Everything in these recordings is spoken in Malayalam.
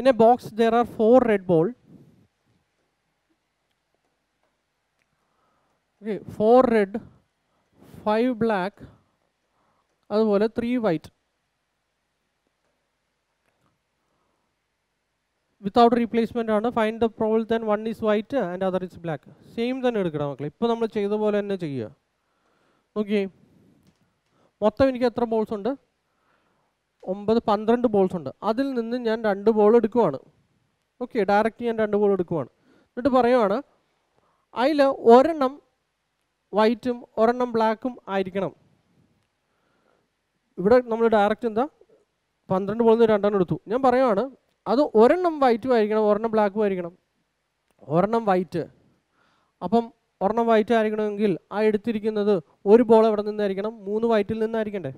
In a box there are 4 red ball. Okay, 4 red, 5 black, അതുപോലെ 3 white. Without replacement ആണ്. Find the probability then one is white and other is black. Same തന്നെ എടുക്കണം മക്കളെ. ഇപ്പോൾ നമ്മൾ ചെയ്ത പോലെ തന്നെ ചെയ്യുക. നോക്കിയേ, മൊത്തം എനിക്ക് എത്ര ബോൾസ് ഉണ്ട്? 12 ബോൾസ് ഉണ്ട്. അതിൽ നിന്ന് ഞാൻ 2 ബോൾ എടുക്കുവാണ്. ഓക്കെ, ഡയറക്റ്റ് ഞാൻ 2 ബോൾ എടുക്കുവാണ്. എന്നിട്ട് പറയുവാണ് അതിൽ ഒരെണ്ണം വൈറ്റും ഒരെണ്ണം ബ്ലാക്കും ആയിരിക്കണം. ഇവിടെ നമ്മൾ ഡയറക്റ്റ് എന്താ 12 ബോളിൽ നിന്ന് 2 എണ്ണം എടുത്തു. ഞാൻ പറയുവാണ് അത് ഒരെണ്ണം വൈറ്റും ആയിരിക്കണം, ഒരെണ്ണം ബ്ലാക്കും ആയിരിക്കണം. ഒരെണ്ണം വൈറ്റ്. അപ്പം ഒരെണ്ണം വൈറ്റ് ആയിരിക്കണമെങ്കിൽ ആ എടുത്തിരിക്കുന്നത് ഒരു ബോൾ എവിടെ നിന്നായിരിക്കണം? 3 വൈറ്റിൽ നിന്നായിരിക്കണ്ടേ.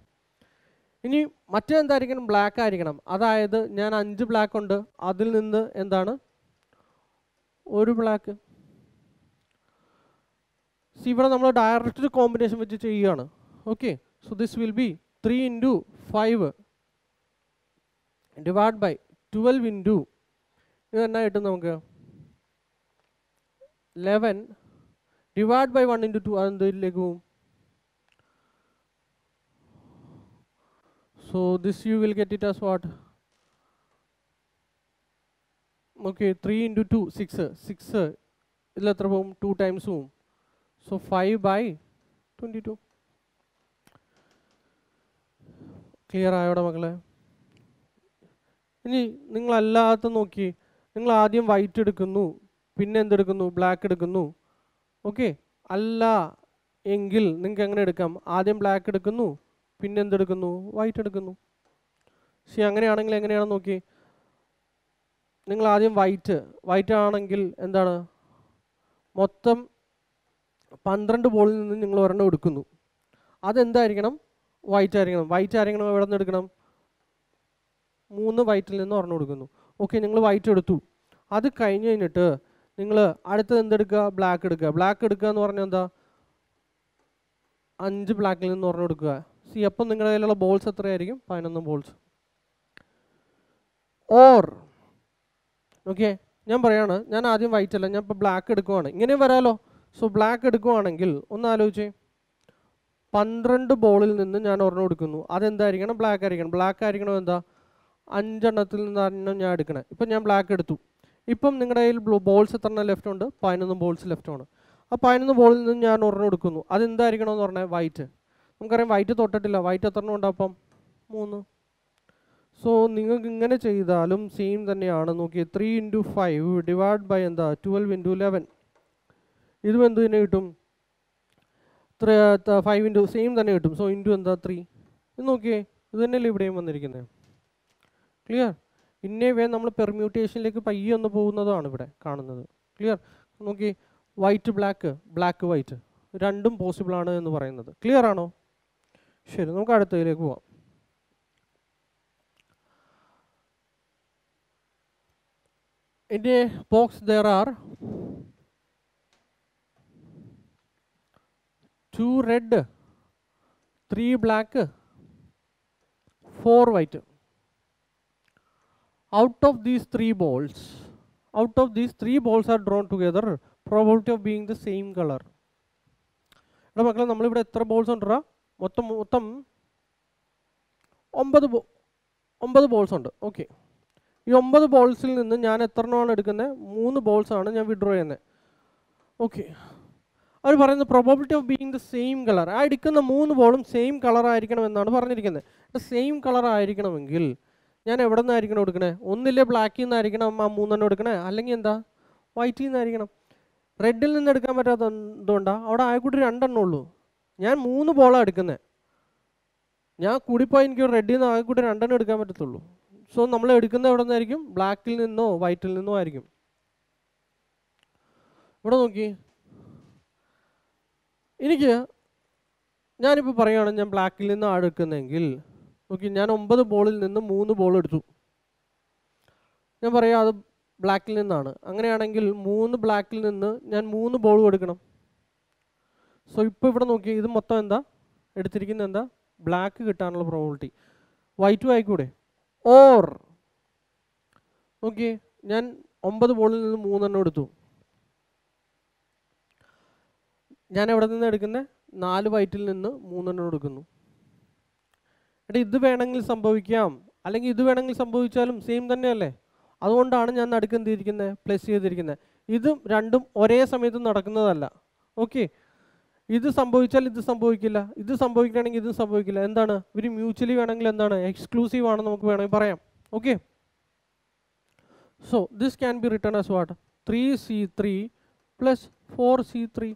ഇനി മറ്റെന്തായിരിക്കണം? ബ്ലാക്ക് ആയിരിക്കണം. അതായത് ഞാൻ 5 ബ്ലാക്ക് ഉണ്ട്, അതിൽ നിന്ന് എന്താണ് ഒരു ബ്ലാക്ക്. ഇവിടെ നമ്മൾ ഡയറക്റ്റ് കോമ്പിനേഷൻ വെച്ച് ചെയ്യുകയാണ്. Okay, so this will be 3 into 5 divide by 12 into ഇത് എന്നാ കിട്ടും നമുക്ക്? 11 ഡിവൈഡ് ബൈ 1 into 2. അതെന്തിലേക്ക് പോവും? So this you will get it as what? Okay, 3 into 2 6 ഇതിൽ എത്ര പോവും? 2 times പോവും. So 5 by 22. ക്ലിയർ ആയോടെ മക്കളെ? ഇനി നിങ്ങളല്ലാത്ത നോക്കി, നിങ്ങൾ ആദ്യം വൈറ്റ് എടുക്കുന്നു, പിന്നെ എന്തെടുക്കുന്നു? ബ്ലാക്ക് എടുക്കുന്നു. ഓക്കെ, അല്ല എങ്കിൽ നിങ്ങൾക്ക് എങ്ങനെ എടുക്കാം? ആദ്യം ബ്ലാക്ക് എടുക്കുന്നു, പിന്നെ എന്തെടുക്കുന്നു? വൈറ്റ് എടുക്കുന്നു. ശരി, അങ്ങനെയാണെങ്കിൽ എങ്ങനെയാണെന്ന് നോക്കി. നിങ്ങൾ ആദ്യം വൈറ്റ് ആണെങ്കിൽ എന്താണ്? മൊത്തം 12 ബോളിൽ നിന്ന് നിങ്ങൾ ഒരെണ്ണം എടുക്കുന്നു. അതെന്തായിരിക്കണം? വൈറ്റ് ആയിരിക്കണം. വൈറ്റ് ആയിരിക്കണം എവിടെ നിന്ന് എടുക്കണം? 3 വൈറ്റിൽ നിന്ന് ഒരെണ്ണം എടുക്കുന്നു. ഓക്കെ, നിങ്ങൾ വൈറ്റ് എടുത്തു. അത് കഴിഞ്ഞ് കഴിഞ്ഞിട്ട് നിങ്ങൾ അടുത്തത് എന്തെടുക്കുക? ബ്ലാക്ക് എടുക്കുക. ബ്ലാക്ക് എടുക്കുക എന്ന് പറഞ്ഞാൽ എന്താ? 5 ബ്ലാക്കിൽ നിന്ന് ഒരെണ്ണം എടുക്കുക. അപ്പം നിങ്ങളുടെ കയ്യിലുള്ള ബോൾസ് എത്രയായിരിക്കും? 11 ബോൾസ്. ഓർ ഓക്കെ, ഞാൻ പറയാണ്, ഞാൻ ആദ്യം വൈറ്റ് അല്ല, ഞാൻ ഇപ്പോൾ ബ്ലാക്ക് എടുക്കുവാണ്. ഇങ്ങനെ വരാലോ. സോ ബ്ലാക്ക് എടുക്കുവാണെങ്കിൽ ഒന്ന് ആലോചിച്ചേ, 12 ബോളിൽ നിന്ന് ഞാൻ ഒരെണ്ണം എടുക്കുന്നു. അതെന്തായിരിക്കണം? ബ്ലാക്ക് ആയിരിക്കണം. ബ്ലാക്ക് ആയിരിക്കണം എന്താ? 5 എണ്ണത്തിൽ നിന്നാണ് ഞാൻ എടുക്കണേ. ഇപ്പം ഞാൻ ബ്ലാക്ക് എടുത്തു. ഇപ്പം നിങ്ങളുടെ കയ്യിൽ ബോൾസ് എത്ര എണ്ണം ലെഫ്റ്റ് ഉണ്ട്? 11 ബോൾസ് ലെഫ്റ്റ് ആണ്. ആ 11 ബോളിൽ നിന്ന് ഞാൻ ഒരെണ്ണം എടുക്കുന്നു. അതെന്തായിരിക്കണം എന്ന് പറഞ്ഞാൽ വൈറ്റ്. നമുക്കറിയാം വൈറ്റ് തൊട്ടിട്ടില്ല. വൈറ്റ് എത്ര എണ്ണം ഉണ്ട്? അപ്പം 3. സോ നിങ്ങൾക്ക് ഇങ്ങനെ ചെയ്താലും സെയിം തന്നെയാണ്. നോക്കി, 3 into 5 ഡിവൈഡ് ബൈ എന്താ? 12 into 11. ഇതും എന്ത് തന്നെ കിട്ടും? 5 into സെയിം തന്നെ കിട്ടും. സോ ഇൻറ്റു എന്താ? 3. ഇത് നോക്കിയേ, ഇത് തന്നെയല്ലേ ഇവിടെയും വന്നിരിക്കുന്നത്. ക്ലിയർ? ഇന്നേ വേ നമ്മൾ പെർമ്യൂട്ടേഷനിലേക്ക് പയ്യെ ഒന്ന് പോകുന്നതാണ് ഇവിടെ കാണുന്നത്. ക്ലിയർ? നോക്കി, വൈറ്റ് ബ്ലാക്ക്, ബ്ലാക്ക് വൈറ്റ് രണ്ടും പോസിബിൾ ആണ് എന്ന് പറയുന്നത്. ക്ലിയർ ആണോ? ശരി, നമുക്ക് അടുത്തതിലേക്ക് പോവാം. In a box there are 2 red, 3 black, 4 white. Out of these 3 balls are drawn together. Probability of being the same color. ഇവിടെ മക്കളെ നമ്മളിവിടെ എത്ര ബോൾസ് ഉണ്ടോ? മൊത്തം 9 ബോൾസ് ഉണ്ട്. ഓക്കെ, ഈ 9 ബോൾസിൽ നിന്ന് ഞാൻ എത്ര എണ്ണമാണ് എടുക്കുന്നത്? 3 ബോൾസാണ് ഞാൻ വിഡ്രോ ചെയ്യുന്നത്. ഓക്കെ, അവർ പറയുന്നത് probability of being the same colour. ആ എടുക്കുന്ന 3 ബോളും സെയിം കളർ ആയിരിക്കണം എന്നാണ് പറഞ്ഞിരിക്കുന്നത്. സെയിം കളർ ആയിരിക്കണമെങ്കിൽ ഞാൻ എവിടെ നിന്നായിരിക്കണം എടുക്കണേ? ഒന്നില്ലേ ബ്ലാക്കിൽ നിന്നായിരിക്കണം ആ 3 എണ്ണം എടുക്കണേ, അല്ലെങ്കിൽ എന്താ? വൈറ്റിൽ നിന്നായിരിക്കണം. റെഡിൽ നിന്ന് എടുക്കാൻ പറ്റാത്ത എന്തുകൊണ്ടാണ്? അവിടെ ആയിക്കൂട്ടി 2 എണ്ണം ഉള്ളൂ. ഞാൻ 3 ബോളാണ് എടുക്കുന്നത്. ഞാൻ കൂടിപ്പോയി എനിക്ക് റെഡിൽ നിന്ന് ആയിക്കൂട്ടി 2 എണ്ണം എടുക്കാൻ പറ്റത്തുള്ളൂ. സോ നമ്മൾ എടുക്കുന്നത് എവിടെ നിന്നായിരിക്കും? ബ്ലാക്കിൽ നിന്നോ വൈറ്റിൽ നിന്നോ ആയിരിക്കും. ഇവിടെ നോക്കി, ഞാനിപ്പോൾ പറയുകയാണ് ഞാൻ ബ്ലാക്കിൽ നിന്നാണ് എടുക്കുന്നതെങ്കിൽ നോക്കി, ഞാൻ 9 ബോളിൽ നിന്ന് 3 ബോൾ എടുത്തു. ഞാൻ പറയാം അത് ബ്ലാക്കിൽ നിന്നാണ്. അങ്ങനെയാണെങ്കിൽ 3 ബ്ലാക്കിൽ നിന്ന് ഞാൻ 3 ബോളും എടുക്കണം. സോ ഇപ്പോൾ ഇവിടെ നോക്കി, ഇത് മൊത്തം എന്താ എടുത്തിരിക്കുന്നത്? എന്താ? ബ്ലാക്ക് കിട്ടാനുള്ള പ്രോബിലിറ്റി. വൈറ്റും ആയിക്കൂടെ? ഓർ ഓക്കെ, ഞാൻ 9 ബോളിൽ നിന്ന് 3 എണ്ണം എടുത്തു. ഞാൻ എവിടെ നിന്ന് എടുക്കുന്നത്? 4 വൈറ്റിൽ നിന്ന് 3 എണ്ണം എടുക്കുന്നു. എടാ ഇത് വേണമെങ്കിൽ സംഭവിക്കാം, അല്ലെങ്കിൽ ഇത് വേണമെങ്കിൽ സംഭവിച്ചാലും സെയിം തന്നെയല്ലേ? അതുകൊണ്ടാണ് ഞാൻ നടുക്ക് എന്ത് ചെയ്തിരിക്കുന്നത്? പ്ലസ് ചെയ്തിരിക്കുന്നത്. ഇതും രണ്ടും ഒരേ സമയത്ത് നടക്കുന്നതല്ല. ഓക്കെ, ഇത് സംഭവിച്ചാൽ ഇത് സംഭവിക്കില്ല, ഇത് സംഭവിക്കുകയാണെങ്കിൽ ഇത് സംഭവിക്കില്ല. എന്താണ്? ഇവർ മ്യൂച്വലി വേണമെങ്കിൽ എന്താണ്? എക്സ്ക്ലൂസീവ് ആണെന്ന് നമുക്ക് വേണമെങ്കിൽ പറയാം. Okay, so this can be written as what? 3c3 plus 4c3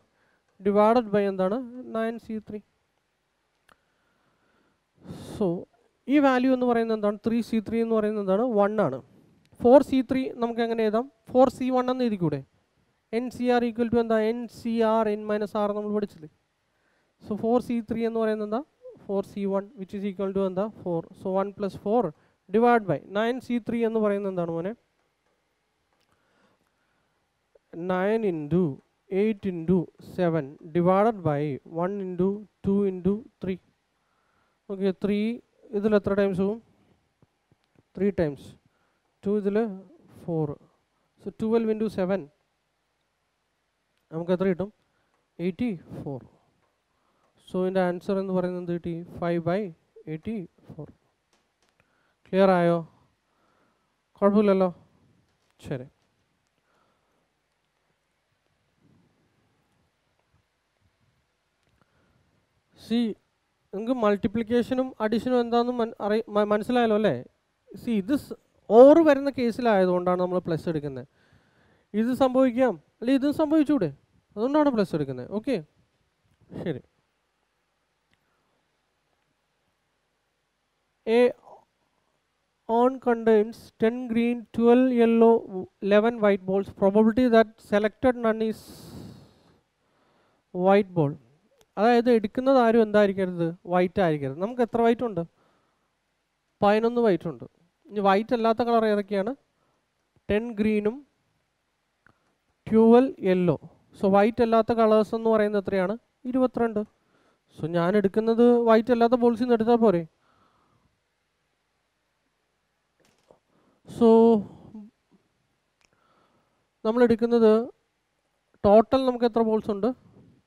divided by എന്താണ്? 9c3. സോ ഈ വാല്യൂ എന്ന് പറയുന്നത് എന്താണ്? 3c3 എന്ന് പറയുന്നത് എന്താണ്? 1 ആണ്. 4c3 നമുക്ക് എങ്ങനെ എഴുതാം? 4c1 എന്ന് എഴുതിക്കൂടെ? NCR ഈക്വൽ ടു എന്താ? NCR n-r നമ്മൾ പഠിച്ചില്ലേ? സോ 4c3 എന്ന് പറയുന്നത് എന്താ? 4c1 which is equal to എന്താ? 4. So 1 plus 4 divide by 9c3 എന്ന് പറയുന്നത് എന്താണ് മോനെ? 9 into 8 into 7 divided by 1 into 2 into 3. Okay, 3 ഇതിൽ എത്ര ടൈംസ് പോവും? 3 ടൈംസ്. 2 ഇതിൽ 4. സോ 12 ഇൻറ്റു 7 നമുക്ക് എത്ര കിട്ടും? 84. സോ ഇതിൻ്റെ ആൻസർ എന്ന് പറയുന്നത് എന്ത് കിട്ടി? 5/84. ക്ലിയർ ആയോ? കുഴപ്പമില്ലല്ലോ. ശരി, സി നിങ്ങൾക്ക് മൾട്ടിപ്ലിക്കേഷനും അഡീഷനും എന്താണെന്ന് മനസ്സിലായല്ലോ അല്ലേ? സി ഇത് ഓർ വരുന്ന കേസിലായതുകൊണ്ടാണ് നമ്മൾ പ്ലസ് എടുക്കുന്നത്. ഇത് സംഭവിക്കാം, അല്ലെങ്കിൽ ഇതും സംഭവിച്ചൂടെ? അതുകൊണ്ടാണ് പ്ലസ് എടുക്കുന്നത്. ഓക്കെ, ശരി. A on contains 10 green, 12 yellow, 11 white balls. Probability that selected none is white ball. അതായത് എടുക്കുന്നത് ആരും എന്തായിരിക്കരുത്? വൈറ്റ് ആയിരിക്കരുത്. നമുക്ക് എത്ര വൈറ്റ് ഉണ്ട്? 11 വൈറ്റ് ഉണ്ട്. ഇനി വൈറ്റ് അല്ലാത്ത കളർ ഏതൊക്കെയാണ്? 10 ഗ്രീനും 12 യെല്ലോ. സോ വൈറ്റ് അല്ലാത്ത കളേഴ്സ് എന്ന് പറയുന്നത് എത്രയാണ്? 22. സോ ഞാൻ എടുക്കുന്നത് വൈറ്റ് അല്ലാത്ത ബോൾസിൽ നിന്ന് എടുത്താൽ പോരെ? സോ നമ്മൾ എടുക്കുന്നത് ടോട്ടൽ നമുക്ക് എത്ര ബോൾസ് ഉണ്ട്?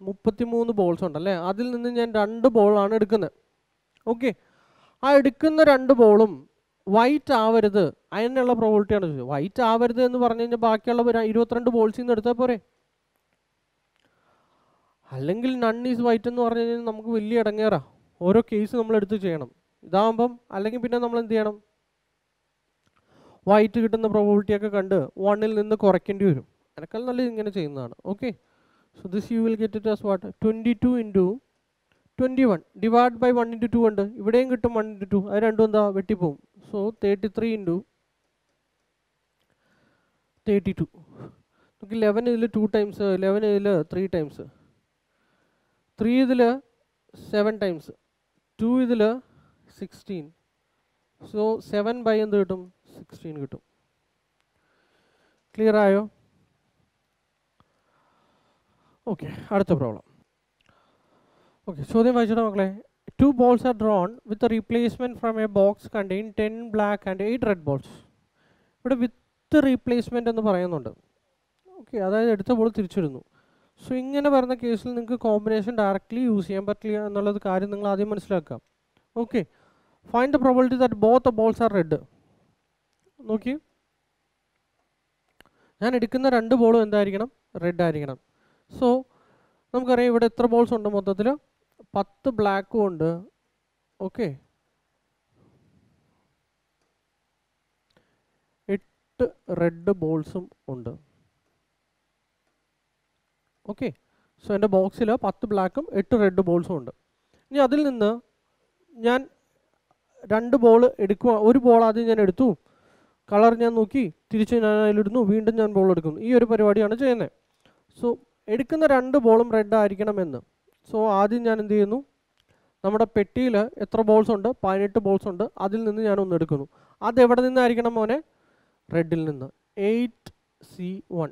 33 ബോൾസ് ഉണ്ടല്ലേ? അതിൽ നിന്ന് ഞാൻ 2 ബോളാണ് എടുക്കുന്നത്. ഓക്കെ, ആ എടുക്കുന്ന 2 ബോളും വൈറ്റ് ആവരുത്, അതിനുള്ള പ്രോബിലിറ്റിയാണ് ചോദിച്ചത്. വൈറ്റ് ആവരുത് എന്ന് പറഞ്ഞു കഴിഞ്ഞാൽ ബാക്കിയുള്ള 22 ബോൾസിൽ നിന്ന് എടുത്താൽ പോരെ? അല്ലെങ്കിൽ നൺ ഈസ് വൈറ്റ് എന്ന് പറഞ്ഞു കഴിഞ്ഞാൽ നമുക്ക് വലിയ ഇടങ്ങേറാ. ഓരോ കേസ് നമ്മൾ എടുത്ത് ചെയ്യണം. ഇതാകുമ്പം അല്ലെങ്കിൽ പിന്നെ നമ്മൾ എന്ത് ചെയ്യണം? വൈറ്റ് കിട്ടുന്ന പ്രോബിലിറ്റിയൊക്കെ കണ്ട് 1-ൽ നിന്ന് കുറയ്ക്കേണ്ടി വരും. അതിനേക്കാൾ നല്ല ഇങ്ങനെ ചെയ്യുന്നതാണ്. Okay, so this you will get it as what? 22 into 21 divide by 1 into 2 ഉണ്ട്. ഇവിടെയും കിട്ടും 1 ഇൻറ്റു 2. അത് രണ്ടും എന്താ? വെട്ടിപ്പോവും. So 33 into 32. നമുക്ക് 11 ഇതിൽ 2 ടൈംസ്, 11 ഇതിൽ 3 ടൈംസ്, 3 ഇതിൽ 7 ടൈംസ്, 2 ഇതിൽ 16. സോ 7 ബൈ എന്ത് കിട്ടും? 16 കിട്ടും. ക്ലിയർ ആയോ? ഓക്കെ, അടുത്ത പ്രോബ്ലം. ഓക്കെ, ചോദ്യം വായിച്ചിട്ട് മക്കളെ. 2 balls are drawn with a replacement from a box containing 10 black and 8 red balls. ഇവിടെ വിത്ത് റീപ്ലേസ്മെൻറ്റ് എന്ന് പറയുന്നുണ്ട്. ഓക്കെ, അതായത് എടുത്ത ബോൾ തിരിച്ചിടുന്നു. സോ ഇങ്ങനെ വരുന്ന കേസിൽ നിങ്ങൾക്ക് കോമ്പിനേഷൻ ഡയറക്റ്റ്ലി യൂസ് ചെയ്യാൻ പറ്റില്ല എന്നുള്ളത് കാര്യം നിങ്ങൾ ആദ്യം മനസ്സിലാക്കാം. Okay, find the probability that both the balls are red. നോക്കി, ഞാൻ എടുക്കുന്ന 2 ബോളും എന്തായിരിക്കണം? റെഡ് ആയിരിക്കണം. സോ നമുക്കറിയാം ഇവിടെ എത്ര ബോൾസ് ഉണ്ട് മൊത്തത്തിൽ? 10 ബ്ലാക്കും ഉണ്ട്. ഓക്കെ, 8 റെഡ് ബോൾസും ഉണ്ട്. ഓക്കെ, സോ എൻ്റെ ബോക്സിൽ 10 ബ്ലാക്കും 8 റെഡ് ബോൾസും ഉണ്ട്. ഇനി അതിൽ നിന്ന് ഞാൻ 2 ബോൾ എടുക്കുക. ഒരു ബോൾ ആദ്യം ഞാൻ എടുത്തു, കളർ ഞാൻ നോക്കി, തിരിച്ച് ഞാൻ അതിലിടുന്നു, വീണ്ടും ഞാൻ ബോൾ എടുക്കുന്നു. ഈ ഒരു പരിപാടിയാണ് ചെയ്യുന്നത്. സോ എടുക്കുന്ന 2 ബോളും റെഡ് ആയിരിക്കണമെന്ന്. സോ ആദ്യം ഞാൻ എന്ത് ചെയ്യുന്നു? നമ്മുടെ പെട്ടിയിൽ എത്ര ബോൾസ് ഉണ്ട്? 18 ബോൾസ് ഉണ്ട്. അതിൽ നിന്ന് ഞാൻ ഒന്ന് എടുക്കുന്നു. അത് എവിടെ നിന്നായിരിക്കണം മോനെ? റെഡിൽ നിന്ന്. 8C1.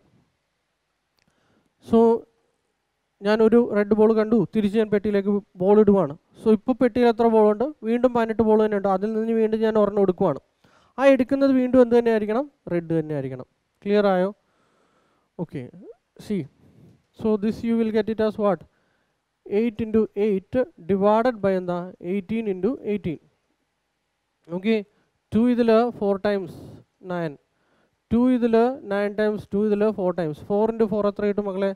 സോ ഞാനൊരു റെഡ് ബോൾ കണ്ടു, തിരിച്ച് ഞാൻ പെട്ടിയിലേക്ക് ബോൾ ഇടുവാണ്. സോ ഇപ്പോൾ പെട്ടിയിൽ എത്ര ബോളുണ്ട്? വീണ്ടും 18 ബോൾ തന്നെ ഉണ്ട്. അതിൽ നിന്ന് വീണ്ടും ഞാൻ ഒരെണ്ണം എടുക്കുവാണ്. ആ എടുക്കുന്നത് വീണ്ടും എന്ത് തന്നെ ആയിരിക്കണം? റെഡ് തന്നെ ആയിരിക്കണം. ക്ലിയർ ആയോ? Okay, C. So this you will get it as what? 8 into 8 divided by എന്താ? 18 into 18. ഓക്കെ, 2 ഇതിൽ 4 times 9, 2 ഇതിൽ 9 times 2 ഇതിൽ 4 times 4 into 4 എത്ര കിട്ടും മക്കളെ?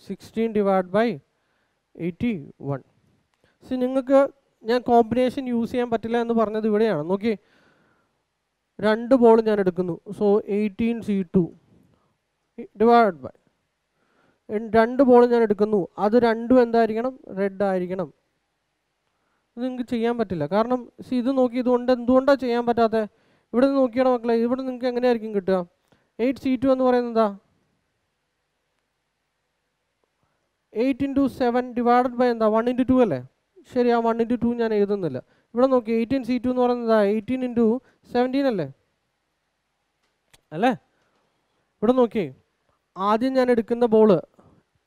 16 divided by 81. സി, നിങ്ങൾക്ക് ഞാൻ കോമ്പിനേഷൻ യൂസ് ചെയ്യാൻ പറ്റില്ല എന്ന് പറഞ്ഞത് ഇവിടെയാണ്. നോക്കി, 2 ബോൾ ഞാൻ എടുക്കുന്നു. So 18C2 divide by 2 ball ഞാൻ എടുക്കുന്നു. അത് രണ്ടും എന്തായിരിക്കണം? റെഡ് ആയിരിക്കണം. ഇത് നിങ്ങൾക്ക് ചെയ്യാൻ പറ്റില്ല. കാരണം ഇത് നോക്കി, എന്തുകൊണ്ടാണ് ചെയ്യാൻ പറ്റാത്തത്? ഇവിടെ നിന്ന് നോക്കിയാണ് മക്കളെ, ഇവിടെ നിങ്ങൾക്ക് എങ്ങനെയായിരിക്കും കിട്ടുക? 8C2 എന്ന് പറയുന്നത് എന്താ? 8 into 7 ഡിവൈഡഡ് ബൈ എന്താ? 1 into 2 അല്ലേ? ശരി, ആ 1 into 2 ഞാൻ എഴുതുന്നില്ല. ഇവിടെ നോക്കി, 18C2 എന്ന് പറയുന്നത് 18 into 17 അല്ലേ? അല്ലേ? ഇവിടെ നോക്കി, ആദ്യം ഞാൻ എടുക്കുന്ന ബോള്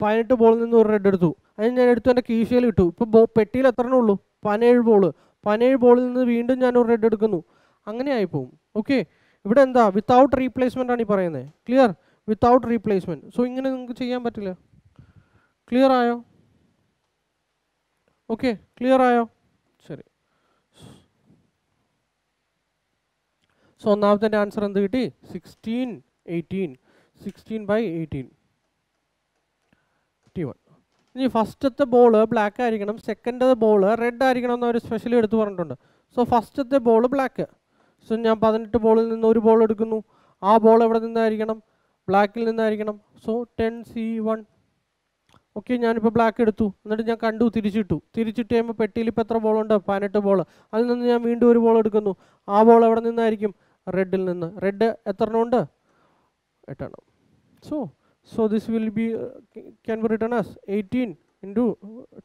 18 ബോളിൽ നിന്ന് ഒരു റെഡ് എടുത്തു. അതിന് ഞാൻ എടുത്തു, എൻ്റെ കീശയിൽ ഇട്ടു. ഇപ്പോൾ പെട്ടിയിൽ എത്രണ്ണേ ഉള്ളൂ? 17 ബോള്. 17 ബോളിൽ നിന്ന് വീണ്ടും ഞാൻ ഒരു റെഡ് എടുക്കുന്നു. അങ്ങനെ ആയിപ്പോവും. ഓക്കെ, ഇവിടെ എന്താ? വിത്തൗട്ട് റീപ്ലേസ്മെൻ്റ് ആണ് ഈ പറയുന്നത്. ക്ലിയർ? Without replacement. സോ ഇങ്ങനെ നിങ്ങൾക്ക് ചെയ്യാൻ പറ്റില്ല. ക്ലിയർ ആയോ? ഓക്കെ, ക്ലിയർ ആയോ? ശരി. സോ ഒന്നാമത്തെ ആൻസർ എന്ത് കിട്ടി? 16, 18. 16/18. ഇനി ഫസ്റ്റത്തെ ബോൾ ബ്ലാക്ക് ആയിരിക്കണം, സെക്കൻഡ് ബോൾ റെഡ് ആയിരിക്കണം എന്ന് അവർ സ്പെഷ്യലി എടുത്ത് പറഞ്ഞിട്ടുണ്ട്. സോ ഫസ്റ്റത്തെ ബോൾ ബ്ലാക്ക്. സോ ഞാൻ 18 ബോളിൽ നിന്ന് ഒരു ബോൾ എടുക്കുന്നു. ആ ബോൾ എവിടെ നിന്നായിരിക്കണം? ബ്ലാക്കിൽ നിന്നായിരിക്കണം. So 10C1. ഓക്കെ, ഞാനിപ്പോൾ ബ്ലാക്ക് എടുത്തു, എന്നിട്ട് ഞാൻ കണ്ടു, തിരിച്ചിട്ട് കഴിയുമ്പോൾ പെട്ടിയിൽ ഇപ്പോൾ എത്ര ബോളുണ്ട്? 18 ബോൾ. അതിൽ നിന്ന് ഞാൻ വീണ്ടും ഒരു ബോൾ എടുക്കുന്നു. ആ ബോൾ എവിടെ നിന്നായിരിക്കും? റെഡിൽ നിന്ന്. റെഡ് എത്ര എണ്ണം ഉണ്ട്? 8 എണ്ണം. So this will be can be written as 18 into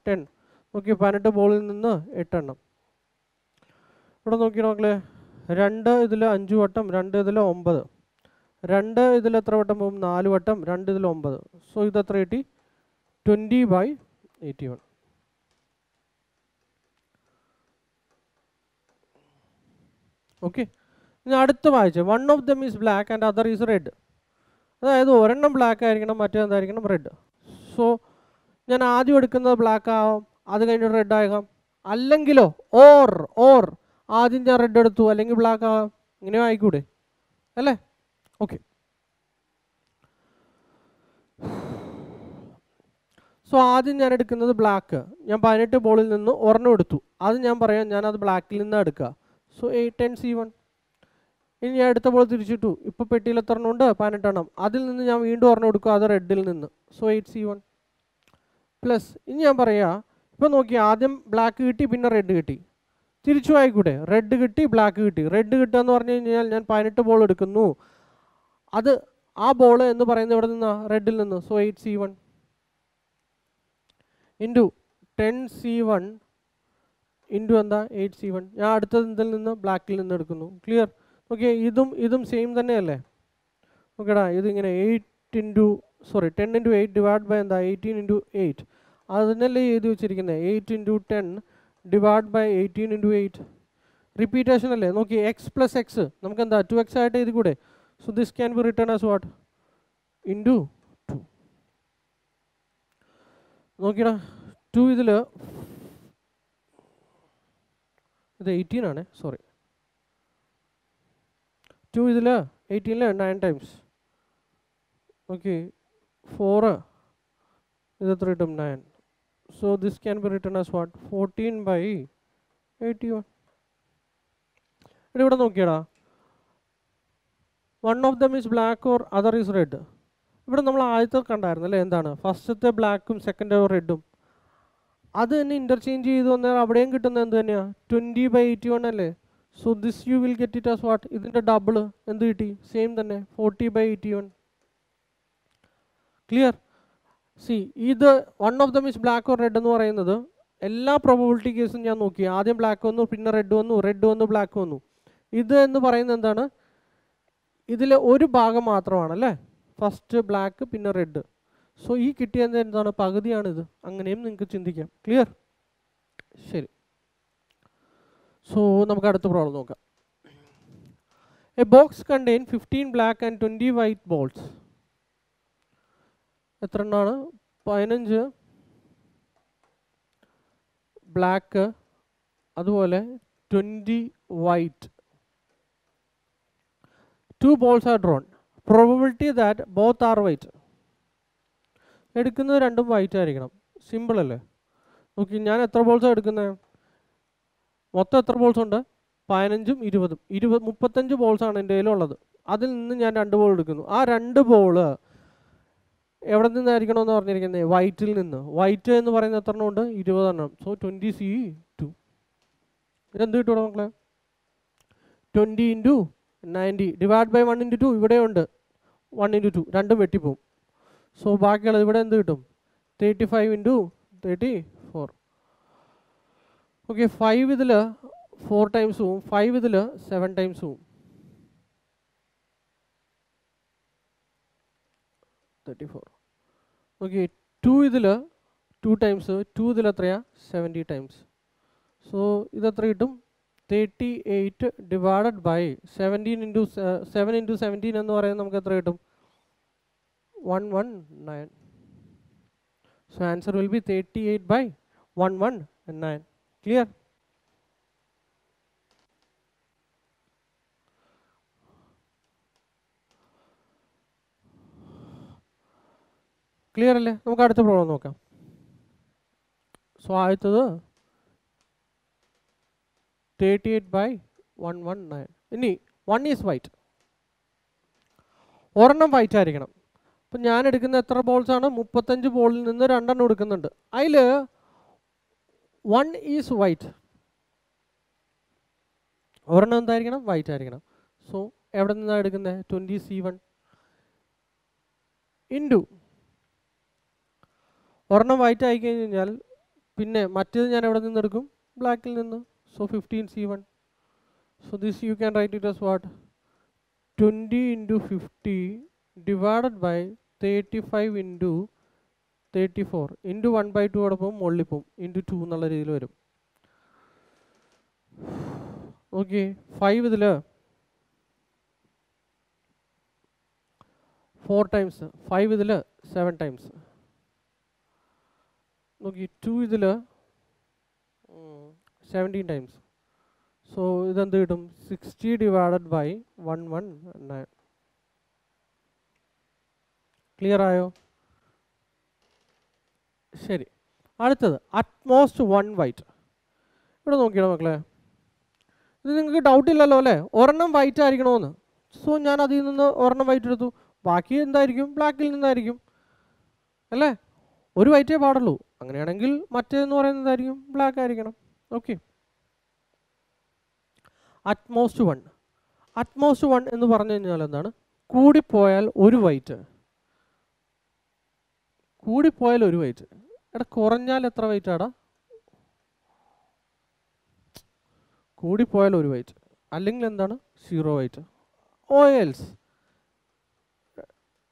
10. Okay, 18 ബോളിൽ നിന്ന് 8 എണ്ണം. ഇവിടെ നോക്കി നോക്കളെ, 2 ഇതിൽ 5 വട്ടം, 2 ഇതിൽ 9. 2 ഇതിൽ എത്ര വട്ടം പോകും? 4 വട്ടം. 2 ഇതിൽ 9. സോ ഇത് എത്ര കിട്ടി? 20/81. ഓക്കെ, ഇനി അടുത്ത വായിച്ച്, one of them is black and other is red. അതായത് ഒരെണ്ണം ബ്ലാക്ക് ആയിരിക്കണം, മറ്റേതായിരിക്കണം റെഡ്. സോ ഞാൻ ആദ്യം എടുക്കുന്നത് ബ്ലാക്ക് ആവാം, അത് കഴിഞ്ഞിട്ട് റെഡ് ആകാം. അല്ലെങ്കിലോ ഓർ ആദ്യം ഞാൻ റെഡ് എടുത്തു, അല്ലെങ്കിൽ ബ്ലാക്ക് ആകാം. ഇങ്ങനെയോ ആയിക്കൂടെ? അല്ലേ? ഓക്കെ, സോ ആദ്യം ഞാൻ എടുക്കുന്നത് ബ്ലാക്ക്. ഞാൻ 18 ബോളിൽ നിന്ന് ഒരെണ്ണം എടുത്തു. അത് ഞാൻ പറയാം, ഞാനത് ബ്ലാക്കിൽ നിന്നാണ് എടുക്കുക. So 10C1. ഇനി ഞാൻ എടുത്ത ബോൾ തിരിച്ചിട്ടു. ഇപ്പോൾ പെട്ടിയിൽ എത്ര എണ്ണം ഉണ്ട്? 18 എണ്ണം. അതിൽ നിന്ന് ഞാൻ വീണ്ടും ഒരെണ്ണം എടുക്കുക, അത് റെഡിൽ നിന്ന്. So 8C1 plus. ഇനി ഞാൻ പറയാം, ഇപ്പോൾ നോക്കി, ആദ്യം ബ്ലാക്ക് കിട്ടി, പിന്നെ റെഡ് കിട്ടി. തിരിച്ചു ആയിക്കൂടെ? റെഡ് കിട്ടി, ബ്ലാക്ക് കിട്ടി. റെഡ് കിട്ടുക എന്ന് പറഞ്ഞു കഴിഞ്ഞാൽ ഞാൻ 18 ബോൾ എടുക്കുന്നു. അത് ആ ബോൾ എന്ന് പറയുന്നത് എവിടെ നിന്നാണ്? റെഡിൽ നിന്ന്. So 8C1 into 10C1 into എന്താ? 8C1. ഞാൻ അടുത്തത് ഇതിൽ നിന്ന് ബ്ലാക്കിൽ നിന്ന് എടുക്കുന്നു. ക്ലിയർ? ഓക്കെ, ഇതും സെയിം തന്നെയല്ലേ? ഓക്കേടാ, ഇതിങ്ങനെ 10 into 8 ഡിവൈഡ് ബൈ എന്താ? 18 into 8. അതിനല്ലേ എഴുതി വെച്ചിരിക്കുന്നത്? 8 into 10 divide by 18 into 8. Repetition അല്ലേ? നോക്കി, എക്സ് പ്ലസ് എക്സ് നമുക്ക് എന്താ? 2x ആയിട്ട് എഴുതി കൂടെ? So this can be return as what? Into 2. നോക്കിടാ, 2 ഇതിൽ ഇത് 18 ആണ്. സോറി, 2 ഇതിൽ 18 9 times. ഓക്കെ, 4 ഇത് എത്ര കിട്ടും? 9. So this can be return as what? 14/81. ഇവിടെ നോക്കിയടാ, one of them is black or other is red. ഇവിടെ നമ്മൾ ആദ്യത്തെ കണ്ടായിരുന്നു അല്ലേ? എന്താണ്? ഫസ്റ്റത്തെ ബ്ലാക്കും സെക്കൻഡ് റെഡും. അത് തന്നെ ഇൻ്റർചേഞ്ച് ചെയ്ത് വന്നാൽ അവിടെയും കിട്ടുന്നത് എന്ത് തന്നെയാണ്? 20/81 അല്ലേ? So this you will get it as what? ഇതിൻ്റെ ഡബിൾ എന്ത് കിട്ടി? സെയിം തന്നെ, 40/81. ക്ലിയർ? സി, ഇത് one of them is black or red എന്ന് പറയുന്നത് എല്ലാ പ്രോബബിലിറ്റി കേസും ഞാൻ നോക്കി. ആദ്യം ബ്ലാക്ക് വന്നു, പിന്നെ റെഡ് വന്നു, ബ്ലാക്ക് വന്നു. ഇത് എന്ന് പറയുന്നത് എന്താണ്? ഇതിലെ ഒരു ഭാഗം മാത്രമാണല്ലേ? ഫസ്റ്റ് ബ്ലാക്ക്, പിന്നെ റെഡ്. സോ ഈ കിട്ടിയത് എന്താണ്? പകുതിയാണിത്. അങ്ങനെയും നിങ്ങൾക്ക് ചിന്തിക്കാം. ക്ലിയർ? ശരി. സോ നമുക്ക് അടുത്ത പ്രോബ്ലം നോക്കാം. A box contain 15 black and 20 white balls. എത്ര എണ്ണമാണ്? 15 ബ്ലാക്ക് അതുപോലെ 20 white. 2 balls are drawn. Probability that both are white. എടുക്കുന്നത് രണ്ടും വൈറ്റ് ആയിരിക്കണം. സിമ്പിൾ അല്ലേ? നോക്കി, ഞാൻ എത്ര ബോൾസാണ് എടുക്കുന്നത്? മൊത്തം എത്ര ബോൾസ് ഉണ്ട്? 15ഉം 20ഉം. 35 ബോൾസാണ് എൻ്റെ കയ്യിലുള്ളത്. അതിൽ നിന്ന് ഞാൻ 2 ബോൾ എടുക്കുന്നു. ആ 2 ബോള് എവിടെ നിന്നായിരിക്കണമെന്ന് പറഞ്ഞിരിക്കുന്നത്? വൈറ്റിൽ നിന്ന്. വൈറ്റ് എന്ന് പറയുന്നത് എത്ര എണ്ണം ഉണ്ട്? 20 എണ്ണം. So 20C2. ഇതെന്ത് കിട്ടും മക്കളെ? 20 × 90 ഡിവൈഡ് ബൈ 1 × 2. ഇവിടെ ഉണ്ട് 1 × 2, രണ്ടും വെട്ടിപ്പോവും. സോ ബാക്കിയുള്ളത് ഇവിടെ എന്ത് കിട്ടും? 35 × 34. ഓക്കെ, 5 ഇതിൽ 4 ടൈംസ് പോവും, 5 ഇതിൽ 7 ടൈംസ് പോവും. 34. ഓക്കെ, 2 ഇതിൽ 2 ടൈംസ്, 2 ഇതിൽ എത്രയാ? 70 ടൈംസ്. സോ ഇതെത്ര കിട്ടും? 38 ഡിവൈഡഡ് ബൈ 17 × 7 × 17 എന്ന് പറയുന്നത് നമുക്ക് എത്ര കിട്ടും? 119. So answer will be 38 by 119. Clear? Clear അല്ലേ? നമുക്ക് അടുത്ത പ്രോബ്ലം നോക്കാം. സോ ആദ്യത്തത് 38 by 119. ഇനി 1 is white. ഒരെണ്ണം വൈറ്റ് ആയിരിക്കണം. അപ്പം ഞാൻ എടുക്കുന്ന എത്ര ബോൾസ് ആണ്? 35 ബോളിൽ നിന്ന് 2 എണ്ണം എടുക്കുന്നുണ്ട്. അതിൽ 1 is white. ഒരെണ്ണം എന്തായിരിക്കണം? വൈറ്റ് ആയിരിക്കണം. സോ എവിടെ നിന്നാണ് എടുക്കുന്നത്? 20C1 ഇൻറ്റു ഒരെണ്ണം വൈറ്റ് ആയി കഴിഞ്ഞാൽ പിന്നെ മറ്റേത് ഞാൻ എവിടെ നിന്ന് എടുക്കും? ബ്ലാക്കിൽ നിന്ന്. So 15C1. So this you can write it as what? 20 × 50 divided by 35 × 34 into 1/2 ഓടൊപ്പം മുകളിൽ പോവും, into 2 എന്നുള്ള രീതിയിൽ വരും. ഓക്കെ, 5 ഇതിൽ 4 ടൈംസ്, 5 ഇതിൽ 7 ടൈംസ്. നോക്കി, 2 ഇതിൽ 17 ടൈംസ്. സോ ഇതെന്ത് കിട്ടും? 60 ഡിവൈഡഡ് ബൈ 119. ക്ലിയർ ആയോ? ശരി, അടുത്തത് അറ്റ്മോസ്റ്റ് 1 വൈറ്റ്. ഇവിടെ നോക്കിയാണോ മക്കളെ? ഇത് നിങ്ങൾക്ക് ഡൗട്ട് ഇല്ലല്ലോ അല്ലേ? ഒരെണ്ണം വൈറ്റ് ആയിരിക്കണമെന്ന്. സോ ഞാൻ അതിൽ നിന്ന് ഒരെണ്ണം വൈറ്റ് എടുത്തു. ബാക്കി എന്തായിരിക്കും? ബ്ലാക്കിൽ നിന്നായിരിക്കും അല്ലേ? ഒരു വൈറ്റേ പാടുള്ളൂ. അങ്ങനെയാണെങ്കിൽ മറ്റേതെന്ന് പറയുന്നതായിരിക്കും ബ്ലാക്ക് ആയിരിക്കണം. Okay, utmost 1. അറ്റ്മോസ്റ്റ് 1 എന്ന് പറഞ്ഞു കഴിഞ്ഞാൽ എന്താണ്? കൂടിപ്പോയാൽ ഒരു വൈറ്റ്. കൂടിപ്പോയാൽ ഒരു വൈറ്റ്. എടാ, കുറഞ്ഞാൽ എത്ര വൈറ്റ് ആടാ? കൂടിപ്പോയാൽ ഒരു വൈറ്റ്, അല്ലെങ്കിൽ എന്താണ്? 0 വൈറ്റ്. Oils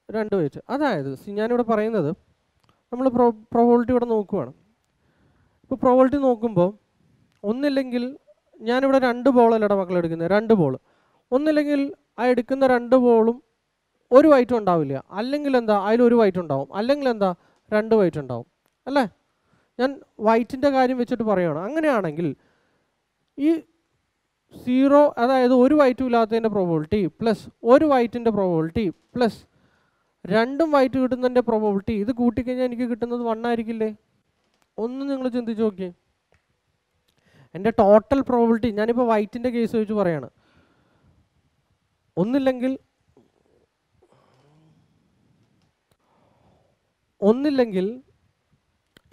2 white. അതായത് ഞാനിവിടെ പറയുന്നത്, നമ്മൾ പ്രോബബിലിറ്റി ഇവിടെ നോക്കുവാണ്. ഇപ്പോൾ പ്രോബബിലിറ്റി നോക്കുമ്പോൾ ഒന്നില്ലെങ്കിൽ ഞാനിവിടെ 2 ബോളല്ലട മക്കൾ എടുക്കുന്നത്, 2 ബോൾ. ഒന്നില്ലെങ്കിൽ ആ എടുക്കുന്ന 2 ബോളും ഒരു വൈറ്റും ഉണ്ടാവില്ല, അല്ലെങ്കിൽ എന്താ അതിലൊരു വൈറ്റ് ഉണ്ടാവും, അല്ലെങ്കിൽ എന്താ 2 വൈറ്റ് ഉണ്ടാവും അല്ലേ? ഞാൻ വൈറ്റിൻ്റെ കാര്യം വെച്ചിട്ട് പറയുകയാണ്. അങ്ങനെയാണെങ്കിൽ ഈ 0, അതായത് ഒരു വൈറ്റും ഇല്ലാത്തതിൻ്റെ പ്രോബബിലിറ്റി പ്ലസ് ഒരു വൈറ്റിൻ്റെ പ്രോബബിലിറ്റി പ്ലസ് 2 വൈറ്റ് കിട്ടുന്നതിൻ്റെ പ്രോബബിലിറ്റി, ഇത് കൂട്ടിക്കഴിഞ്ഞാൽ എനിക്ക് കിട്ടുന്നത് 1 ആയിരിക്കില്ലേ? ഒന്ന് നിങ്ങൾ ചിന്തിച്ച് നോക്കിയേ. എൻ്റെ ടോട്ടൽ പ്രോബബിലിറ്റി, ഞാനിപ്പോൾ വൈറ്റിൻ്റെ കേസ് വെച്ച് പറയാണ്, ഒന്നില്ലെങ്കിൽ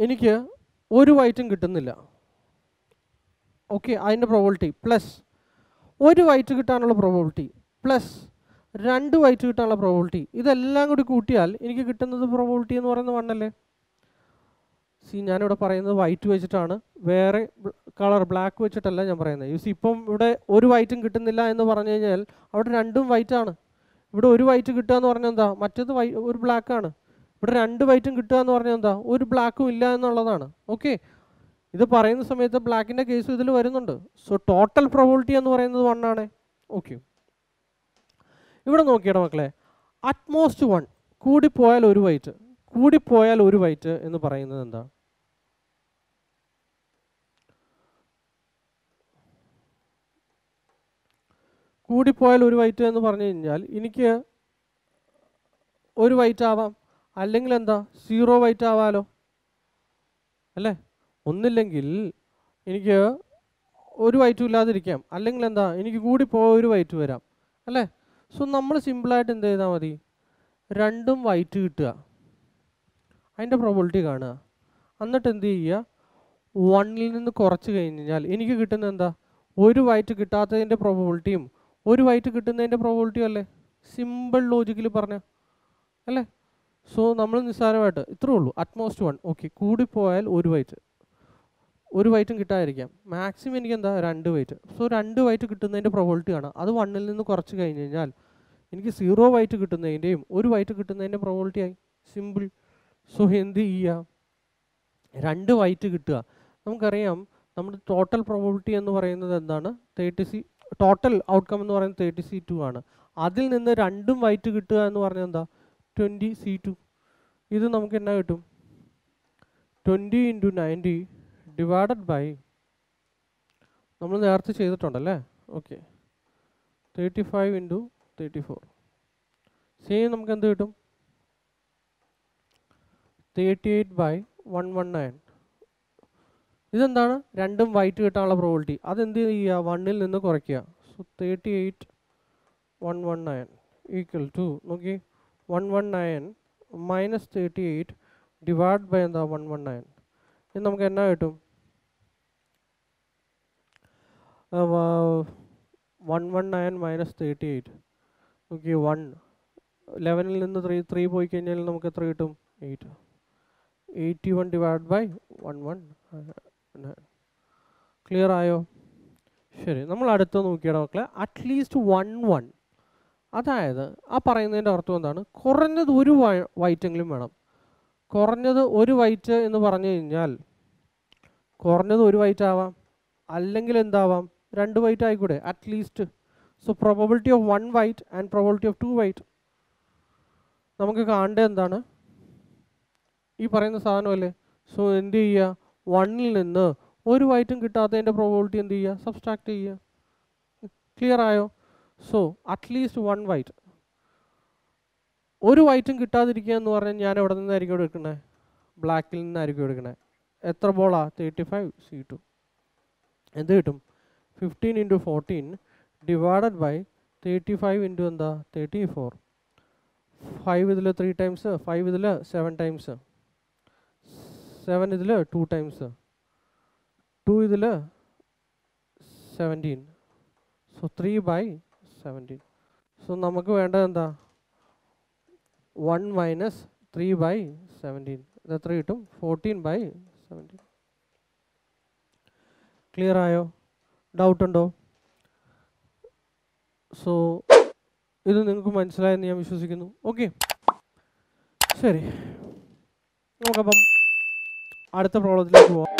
എനിക്ക് ഒരു വൈറ്റും കിട്ടുന്നില്ല. ഓക്കെ, അതിൻ്റെ പ്രോബബിലിറ്റി പ്ലസ് ഒരു വൈറ്റ് കിട്ടാനുള്ള പ്രോബബിലിറ്റി പ്ലസ് 2 വൈറ്റ് കിട്ടാനുള്ള പ്രോബബിലിറ്റി, ഇതെല്ലാം കൂടി കൂട്ടിയാൽ എനിക്ക് കിട്ടുന്നത് പ്രോബബിലിറ്റി എന്ന് പറയുന്നത് 1 അല്ലേ? ഞാനിവിടെ പറയുന്നത് വൈറ്റ് വെച്ചിട്ടാണ്, വേറെ കളർ ബ്ലാക്ക് വെച്ചിട്ടല്ല ഞാൻ പറയുന്നത്. ഇപ്പം ഇവിടെ ഒരു വൈറ്റും കിട്ടുന്നില്ല എന്ന് പറഞ്ഞു കഴിഞ്ഞാൽ അവിടെ 2ഉം വൈറ്റ് ആണ്. ഇവിടെ ഒരു വൈറ്റ് കിട്ടുക എന്ന് പറഞ്ഞാൽ എന്താ? മറ്റേത് ഒരു ബ്ലാക്ക് ആണ്. ഇവിടെ 2 വൈറ്റും കിട്ടുക എന്ന് പറഞ്ഞാൽ എന്താ? ഒരു ബ്ലാക്കും ഇല്ല എന്നുള്ളതാണ്. ഓക്കെ, ഇത് പറയുന്ന സമയത്ത് ബ്ലാക്കിൻ്റെ കേസ് ഇതിൽ വരുന്നുണ്ട്. സോ ടോട്ടൽ പ്രോബബിലിറ്റി എന്ന് പറയുന്നത് 1 ആണ്. ഓക്കെ, ഇവിടെ നോക്കിയട മക്കളെ, അറ്റ്മോസ്റ്റ് 1 കൂടിപ്പോയാൽ ഒരു വൈറ്റ്, കൂടിപ്പോയാൽ ഒരു വൈറ്റ് എന്ന് പറയുന്നത് എന്താ? കൂടിപ്പോയാൽ ഒരു വൈറ്റ് എന്ന് പറഞ്ഞു കഴിഞ്ഞാൽ എനിക്ക് ഒരു വൈറ്റ് ആവാം, അല്ലെങ്കിൽ എന്താ 0 വൈറ്റ് ആവാലോ അല്ലേ? ഒന്നില്ലെങ്കിൽ എനിക്ക് ഒരു വൈറ്റും ഇല്ലാതിരിക്കാം, അല്ലെങ്കിൽ എന്താ എനിക്ക് കൂടിപ്പോയ ഒരു വൈറ്റ് വരാം അല്ലേ? സോ നമ്മൾ സിമ്പിളായിട്ട് എന്ത് ചെയ്താൽ മതി, രണ്ടും വൈറ്റ് കിട്ടുക, അതിൻ്റെ പ്രോബിലിറ്റി കാണുക, എന്നിട്ട് എന്ത് ചെയ്യുക, 1ൽ നിന്ന് കുറച്ച് കഴിഞ്ഞാൽ എനിക്ക് കിട്ടുന്ന എന്താ, ഒരു വൈറ്റ് കിട്ടാത്തതിൻ്റെ പ്രോബിലിറ്റിയും ഒരു വൈറ്റ് കിട്ടുന്നതിൻ്റെ പ്രോബിലിറ്റിയും അല്ലേ? സിമ്പിൾ ലോജിക്കലി പറഞ്ഞ അല്ലേ? സോ നമ്മൾ നിസ്സാരമായിട്ട് ഇത്രേ ഉള്ളൂ, അറ്റ്മോസ്റ്റ് 1. ഓക്കെ, കൂടിപ്പോയാൽ ഒരു വൈറ്റ്, ഒരു വൈറ്റും കിട്ടാതിരിക്കാം, മാക്സിമം എനിക്ക് എന്താ 2 വൈറ്റ്. സോ 2 വൈറ്റ് കിട്ടുന്നതിൻ്റെ പ്രോബിലിറ്റി ആണ്, അത് 1ൽ നിന്ന് കുറച്ച് കഴിഞ്ഞ് കഴിഞ്ഞാൽ എനിക്ക് 0 വൈറ്റ് കിട്ടുന്നതിൻ്റെയും ഒരു വൈറ്റ് കിട്ടുന്നതിൻ്റെ പ്രോബിലിറ്റി ആയി. സിമ്പിൾ. സോ എന്ത് ചെയ്യുക, 2 വൈറ്റ് കിട്ടുക. നമുക്കറിയാം നമ്മുടെ ടോട്ടൽ പ്രോബിലിറ്റി എന്ന് പറയുന്നത് എന്താണ്, ടോട്ടൽ ഔട്ട്കം എന്ന് പറയുന്നത് 30C2 ആണ്. അതിൽ നിന്ന് 2 വൈറ്റ് കിട്ടുക എന്ന് പറഞ്ഞാൽ എന്താ, 20C2. ഇത് നമുക്ക് എന്നാ കിട്ടും, 20 × 90 ഡിവൈഡഡ് ബൈ, നമ്മൾ നേരത്തെ ചെയ്തിട്ടുണ്ടല്ലേ, ഓക്കെ, 35 × 34. സെയിം നമുക്ക് എന്ത് കിട്ടും, 38/119. ഇതെന്താണ്, രണ്ടും വൈറ്റ് കിട്ടാനുള്ള പ്രോബിലിറ്റി. അതെന്ത് ചെയ്യുക, 1ൽ നിന്ന് കുറയ്ക്കുക. സോ 38/119 ഈക്വൽ ടു, നോക്കി, 119 മൈനസ് 38 ഡിവൈഡ് ബൈ എന്താ 119. ഇത് നമുക്ക് എന്നാ കിട്ടും, 119 മൈനസ് 38, നോക്കി, 11ൽ നിന്ന് 3 പോയി കഴിഞ്ഞാൽ നമുക്ക് എത്ര കിട്ടും, 8. 81 ഡിവൈഡ് ബൈ 119. ക്ലിയർ ആയോ? ശരി, നമ്മൾ അടുത്ത നോക്കിയാൽ മക്കളെ, അറ്റ്ലീസ്റ്റ് 1 അതായത് ആ പറയുന്നതിൻ്റെ അർത്ഥം എന്താണ്, കുറഞ്ഞത് ഒരു വൈറ്റെങ്കിലും വേണം. കുറഞ്ഞത് ഒരു വൈറ്റ് എന്ന് പറഞ്ഞു കഴിഞ്ഞാൽ കുറഞ്ഞത് ഒരു വൈറ്റ് ആവാം, അല്ലെങ്കിൽ എന്താവാം, 2 വൈറ്റ് ആയിക്കൂടെ, at least. So probability of 1 white and probability of 2 white നമുക്ക് കാണേണ്ടത് എന്താണ്, ഈ പറയുന്ന സാധനമല്ലേ. സോ എന്ത് ചെയ്യുക, 1ൽ നിന്ന് ഒരു വൈറ്റും കിട്ടാത്തതിൻ്റെ പ്രോബബിലിറ്റി എന്ത് ചെയ്യുക, സബ്സ്ട്രാക്ട് ചെയ്യുക. ക്ലിയർ ആയോ? സോ അറ്റ്ലീസ്റ്റ് 1 വൈറ്റ്, ഒരു വൈറ്റും കിട്ടാതിരിക്കുക എന്ന് പറഞ്ഞാൽ ഞാൻ എവിടെ നിന്നായിരിക്കും എടുക്കുന്നത്, ബ്ലാക്കിൽ നിന്നായിരിക്കും എടുക്കുന്നത്. എത്ര ബോളാ, 35C2. എന്ത് കിട്ടും, 15 × 14 ഡിവൈഡഡ് ബൈ 35 × എന്താ 34. 5 ഇതിൽ 3 ടൈംസ്, 5 ഇതിൽ 7 ടൈംസ്, 7 ഇതിൽ 2 ടൈംസ്, 2 ഇതിൽ 17. സോ 3/17. സോ നമുക്ക് വേണ്ടത് എന്താ, 1 മൈനസ് 3/17. ഇത് എത്ര കിട്ടും, 14/17. ക്ലിയർ ആയോ? ഡൗട്ട് ഉണ്ടോ? സോ ഇത് നിങ്ങൾക്ക് മനസ്സിലായെന്ന് ഞാൻ വിശ്വസിക്കുന്നു. ഓക്കെ, ശരി, നമുക്കപ്പം അടുത്ത പ്രോബ്ലത്തിലേക്ക് പോവാം.